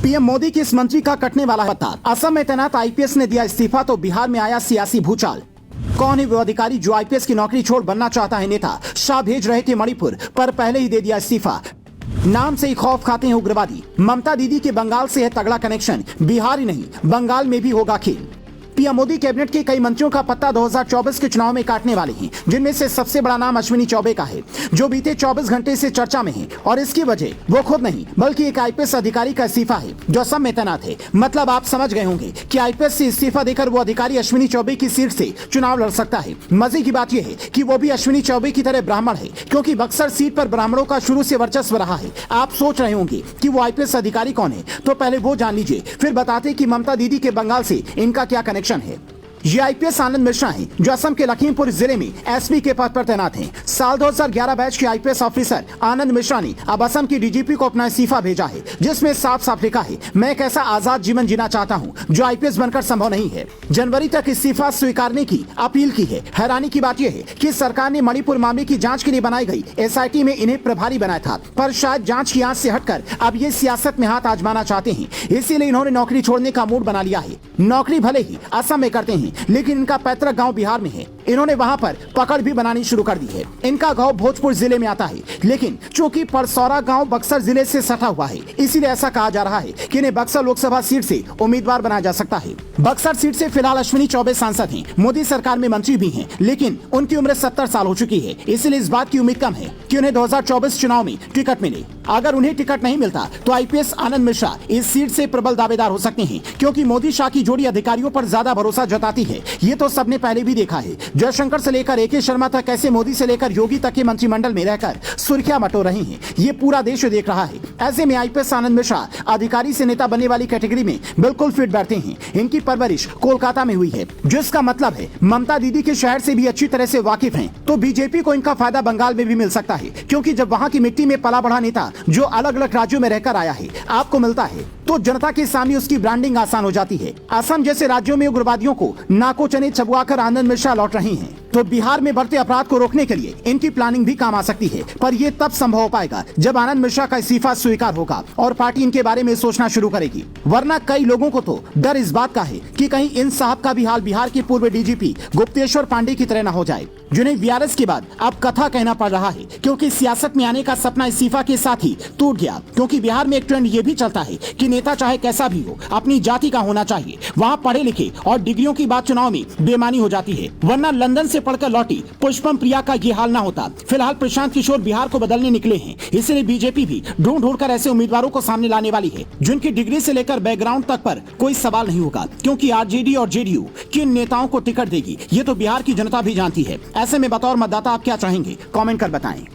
PM Modi के इस मंत्री का कटने वाला है पत्ता। असम में तैनात आईपीएस ने दिया इस्तीफा तो बिहार में आया सियासी भूचाल। कौन है वो अधिकारी जो आईपीएस की नौकरी छोड़ बनना चाहता है नेता? शाह भेज रहे थे मणिपुर पर पहले ही दे दिया इस्तीफा। नाम से ही खौफ खाते हैं उग्रवादी। ममता दीदी के बंगाल से है तगड़ा कनेक्शन, बिहार ही नहीं बंगाल में भी होगा खेल। पीएम मोदी कैबिनेट के कई मंत्रियों का पत्ता 2024 के चुनाव में काटने वाले हैं, जिनमें से सबसे बड़ा नाम अश्विनी चौबे का है, जो बीते 24 घंटे से चर्चा में है। और इसकी वजह वो खुद नहीं बल्कि एक आईपीएस अधिकारी का इस्तीफा है जो असम में तैनात है। मतलब आप समझ गए होंगे कि आईपीएस से इस्तीफा देकर वो अधिकारी अश्विनी चौबे की सीट से चुनाव लड़ सकता है। मजे की बात यह है कि वो भी अश्विनी चौबे की तरह ब्राह्मण है, क्योंकि बक्सर सीट पर ब्राह्मणों का शुरू से वर्चस्व रहा है। आप सोच रहे होंगे कि वो आईपीएस अधिकारी कौन है, तो पहले वो जान लीजिए, फिर बताते कि ममता दीदी के बंगाल से इनका क्या कनेक्शन है। ये आईपीएस आनंद मिश्रा हैं, जो असम के लखीमपुर जिले में एसपी के पद पर तैनात हैं। साल 2011 बैच के आईपीएस ऑफिसर आनंद मिश्रा ने अब असम की डीजीपी को अपना इस्तीफा भेजा है, जिसमें साफ साफ लिखा है, मैं एक ऐसा आजाद जीवन जीना चाहता हूं जो आईपीएस बनकर संभव नहीं है। जनवरी तक इस्तीफा स्वीकारने की अपील की है। हैरानी की बात यह है कि सरकार ने मणिपुर मामले की जांच के लिए बनाई गई एसआईटी में इन्हें प्रभारी बनाया था, पर शायद जांच की आंच से हटकर अब ये सियासत में हाथ आजमाना चाहते हैं। इसीलिए इन्होंने नौकरी छोड़ने का मूड बना लिया है। नौकरी भले ही असम में करते हैं, लेकिन इनका पैतृक गांव बिहार में है। इन्होंने वहां पर पकड़ भी बनानी शुरू कर दी है। इनका गांव भोजपुर जिले में आता है, लेकिन चूंकि परसौरा गांव बक्सर जिले से सटा हुआ है, इसीलिए ऐसा कहा जा रहा है कि इन्हें बक्सर लोकसभा सीट से उम्मीदवार बनाया जा सकता है। बक्सर सीट से फिलहाल अश्विनी चौबे सांसद हैं, मोदी सरकार में मंत्री भी हैं, लेकिन उनकी उम्र 70 साल हो चुकी है। इसलिए इस बात की उम्मीद कम है कि उन्हें 2024 चुनाव में टिकट मिले। अगर उन्हें टिकट नहीं मिलता तो आईपीएस आनंद मिश्रा इस सीट से प्रबल दावेदार हो सकते हैं, क्योंकि मोदी शाह की जोड़ी अधिकारियों पर ज्यादा भरोसा जताती है। ये तो सबने पहले भी देखा है। जयशंकर से लेकर एके शर्मा तक, कैसे मोदी से लेकर योगी तक के मंत्रिमंडल में रहकर सुर्खियां बटोर रहे हैं, ये पूरा देश देख रहा है। ऐसे में आईपीएस आनंद मिश्रा अधिकारी से नेता बनने वाली कैटेगरी में बिल्कुल फिट बैठते हैं। इनकी परवरिश कोलकाता में हुई है, जिसका मतलब है ममता दीदी के शहर से भी अच्छी तरह से वाकिफ हैं। तो बीजेपी को इनका फायदा बंगाल में भी मिल सकता है, क्योंकि जब वहाँ की मिट्टी में पला बढ़ा नेता जो अलग अलग राज्यों में रहकर आया है आपको मिलता है, तो जनता के सामने उसकी ब्रांडिंग आसान हो जाती है। असम जैसे राज्यों में उग्रवादियों को नाको चने चबवाकर आनंद मिश्रा लौट रही हैं, तो बिहार में बढ़ते अपराध को रोकने के लिए इनकी प्लानिंग भी काम आ सकती है। पर ये तब संभव हो पाएगा जब आनंद मिश्रा का इस्तीफा स्वीकार होगा और पार्टी इनके बारे में सोचना शुरू करेगी। वरना कई लोगों को तो डर इस बात का है कि कहीं इन साहब का भी हाल बिहार के पूर्व डीजीपी गुप्तेश्वर पांडे की तरह न हो जाए, जिन्हें वीआरएस के बाद अब कथा कहना पड़ रहा है, क्योंकि सियासत में आने का सपना इस्तीफा के साथ ही टूट गया। क्योंकि बिहार में एक ट्रेंड ये भी चलता है कि नेता चाहे कैसा भी हो, अपनी जाति का होना चाहिए। वहाँ पढ़े लिखे और डिग्रियों की बात चुनाव में बेमानी हो जाती है। वरना लंदन से पढ़कर लौटी पुष्पम प्रिया का ये हाल ना होता। फिलहाल प्रशांत किशोर बिहार को बदलने निकले हैं, इसलिए बीजेपी भी ढूंढ ढूंढ कर ऐसे उम्मीदवारों को सामने लाने वाली है जिनकी डिग्री से लेकर बैकग्राउंड तक पर कोई सवाल नहीं होगा। क्योंकि आरजेडी और जेडीयू किन नेताओं को टिकट देगी ये तो बिहार की जनता भी जानती है। ऐसे में बतौर मतदाता आप क्या चाहेंगे, कमेंट कर बताएं।